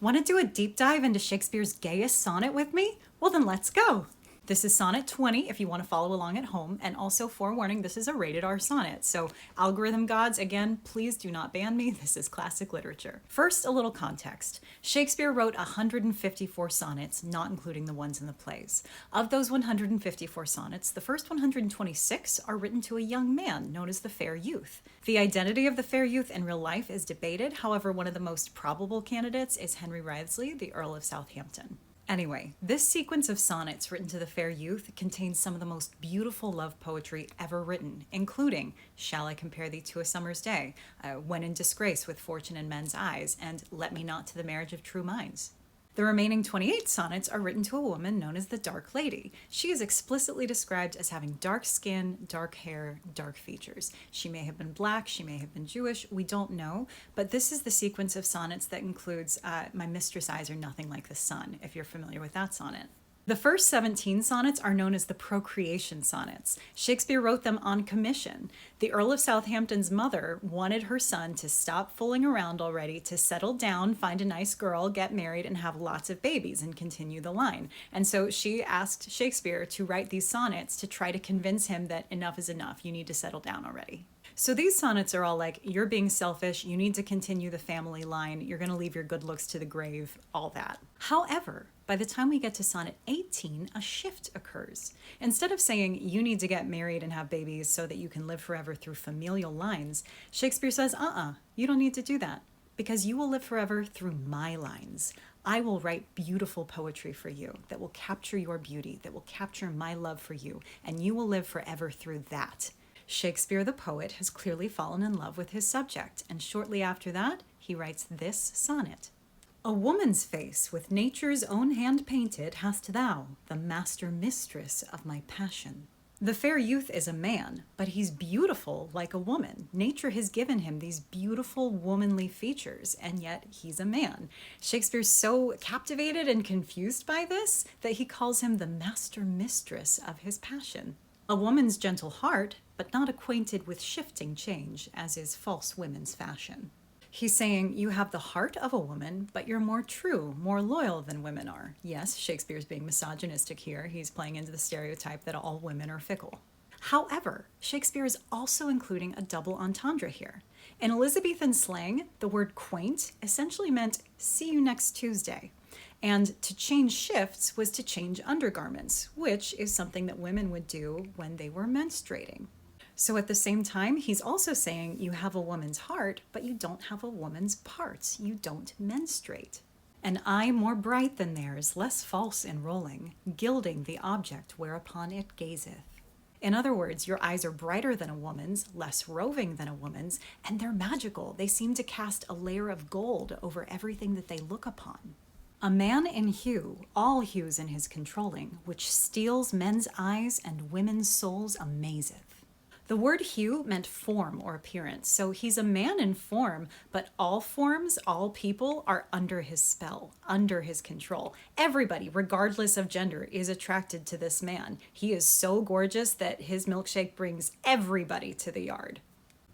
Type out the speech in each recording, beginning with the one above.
Want to do a deep dive into Shakespeare's gayest sonnet with me? Well, then let's go. This is Sonnet 20 if you want to follow along at home, and also forewarning, this is a rated R sonnet. So algorithm gods, again, please do not ban me. This is classic literature. First, a little context. Shakespeare wrote 154 sonnets, not including the ones in the plays. Of those 154 sonnets, the first 126 are written to a young man known as the fair youth. The identity of the fair youth in real life is debated. However, one of the most probable candidates is Henry Wriothesley, the Earl of Southampton. Anyway, this sequence of sonnets written to the fair youth contains some of the most beautiful love poetry ever written, including Shall I Compare Thee to a Summer's Day, When in Disgrace with Fortune in Men's Eyes, and Let Me Not to the Marriage of True Minds. The remaining 28 sonnets are written to a woman known as the Dark Lady. She is explicitly described as having dark skin, dark hair, dark features. She may have been black, she may have been Jewish, we don't know, but this is the sequence of sonnets that includes My Mistress' Eyes Are Nothing Like the Sun, if you're familiar with that sonnet. The first 17 sonnets are known as the procreation sonnets. Shakespeare wrote them on commission. The Earl of Southampton's mother wanted her son to stop fooling around already, to settle down, find a nice girl, get married, and have lots of babies and continue the line. And so she asked Shakespeare to write these sonnets to try to convince him that enough is enough, you need to settle down already. So these sonnets are all like, you're being selfish, you need to continue the family line, you're going to leave your good looks to the grave, all that. However, by the time we get to sonnet 18, a shift occurs. Instead of saying you need to get married and have babies so that you can live forever through familial lines, Shakespeare says, you don't need to do that, because you will live forever through my lines. I will write beautiful poetry for you that will capture your beauty, that will capture my love for you, and you will live forever through that. Shakespeare the poet has clearly fallen in love with his subject, and shortly after that, he writes this sonnet. A woman's face with nature's own hand painted hast thou, the master mistress of my passion. The fair youth is a man, but he's beautiful like a woman. Nature has given him these beautiful womanly features, and yet he's a man. Shakespeare's so captivated and confused by this that he calls him the master mistress of his passion. A woman's gentle heart, but not acquainted with shifting change, as is false women's fashion. He's saying you have the heart of a woman, but you're more true, more loyal than women are. Yes, Shakespeare's being misogynistic here. He's playing into the stereotype that all women are fickle. However, Shakespeare is also including a double entendre here. In Elizabethan slang, the word quaint essentially meant see you next Tuesday. And to change shifts was to change undergarments, which is something that women would do when they were menstruating. So at the same time, he's also saying you have a woman's heart, but you don't have a woman's parts. You don't menstruate. An eye more bright than theirs, less false in rolling, gilding the object whereupon it gazeth. In other words, your eyes are brighter than a woman's, less roving than a woman's, and they're magical. They seem to cast a layer of gold over everything that they look upon. A man in hue, all hues in his controlling, which steals men's eyes and women's souls amazeth. The word hue meant form or appearance, so he's a man in form, but all forms, all people are under his spell, under his control. Everybody, regardless of gender, is attracted to this man. He is so gorgeous that his milkshake brings everybody to the yard.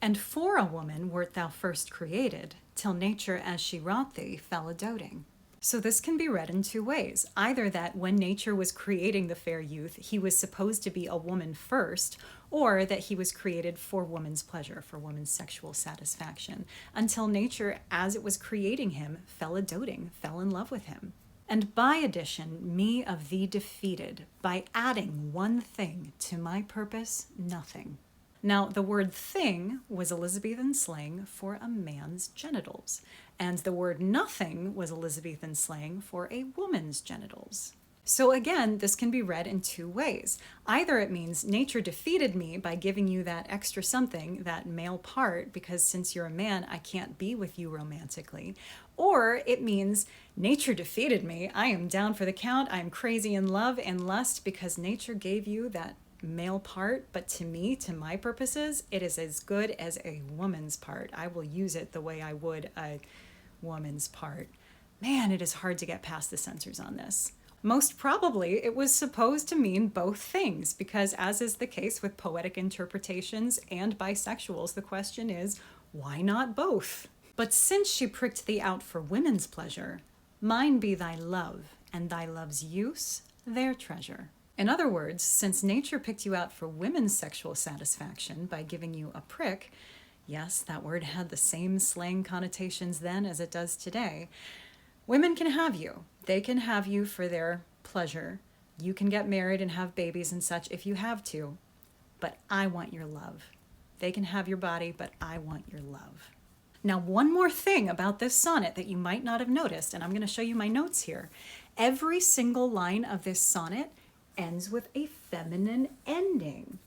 And for a woman wert thou first created, till nature as she wrought thee fell a doting. So this can be read in two ways. Either that when nature was creating the fair youth, he was supposed to be a woman first, or that he was created for woman's pleasure, for woman's sexual satisfaction, until nature, as it was creating him, fell a doting, fell in love with him. And by addition, me of thee defeated, by adding one thing to my purpose, nothing. Now, the word thing was Elizabethan slang for a man's genitals, and the word nothing was Elizabethan slang for a woman's genitals. So again, this can be read in two ways. Either it means nature defeated me by giving you that extra something, that male part, because since you're a man, I can't be with you romantically. Or it means nature defeated me. I am down for the count. I am crazy in love and lust because nature gave you that male part, but to me, to my purposes, it is as good as a woman's part. I will use it the way I would a woman's part. Man, it is hard to get past the censors on this. Most probably, it was supposed to mean both things, because as is the case with poetic interpretations and bisexuals, the question is, why not both? But since she pricked thee out for women's pleasure, Mine be thy love, and thy love's use their treasure. In other words, since nature picked you out for women's sexual satisfaction by giving you a prick, yes, that word had the same slang connotations then as it does today, women can have you. They can have you for their pleasure. You can get married and have babies and such if you have to, but I want your love. They can have your body, but I want your love. Now, one more thing about this sonnet that you might not have noticed, and I'm going to show you my notes here. Every single line of this sonnet ends with a feminine ending.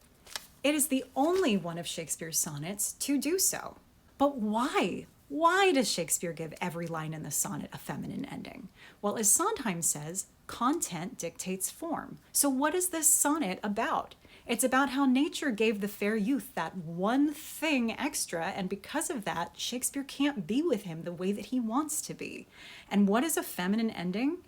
It is the only one of Shakespeare's sonnets to do so. But why? Why does Shakespeare give every line in the sonnet a feminine ending? Well, as Sondheim says, content dictates form. So what is this sonnet about? It's about how nature gave the fair youth that one thing extra, and because of that, Shakespeare can't be with him the way that he wants to be. And what is a feminine ending?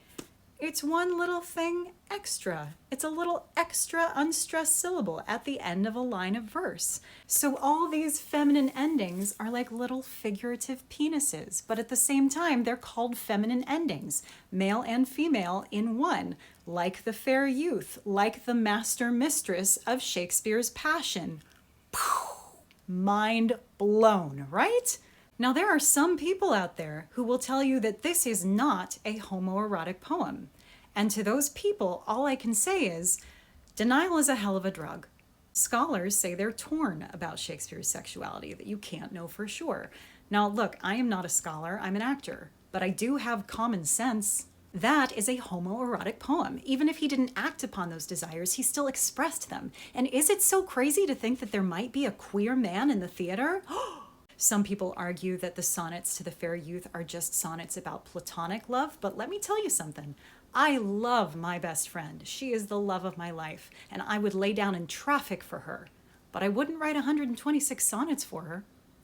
It's one little thing extra. It's a little extra unstressed syllable at the end of a line of verse. So all these feminine endings are like little figurative penises, but at the same time, they're called feminine endings, male and female in one, like the fair youth, like the master mistress of Shakespeare's Passion. Mind blown, right? Now, there are some people out there who will tell you that this is not a homoerotic poem. And to those people, all I can say is, denial is a hell of a drug. Scholars say they're torn about Shakespeare's sexuality, that you can't know for sure. Now, look, I am not a scholar, I'm an actor, but I do have common sense. That is a homoerotic poem. Even if he didn't act upon those desires, he still expressed them. And is it so crazy to think that there might be a queer man in the theater? Some people argue that the sonnets to the fair youth are just sonnets about platonic love, but let me tell you something. I love my best friend. She is the love of my life, and I would lay down in traffic for her, but I wouldn't write 126 sonnets for her.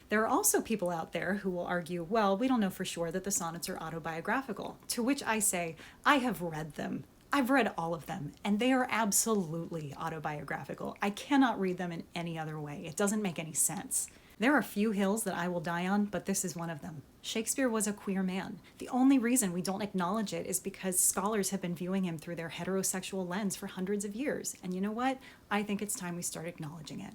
There are also people out there who will argue, well, we don't know for sure that the sonnets are autobiographical, to which I say, I have read them. I've read all of them, and they are absolutely autobiographical. I cannot read them in any other way. It doesn't make any sense. There are few hills that I will die on, but this is one of them. Shakespeare was a queer man. The only reason we don't acknowledge it is because scholars have been viewing him through their heterosexual lens for hundreds of years. And you know what? I think it's time we start acknowledging it.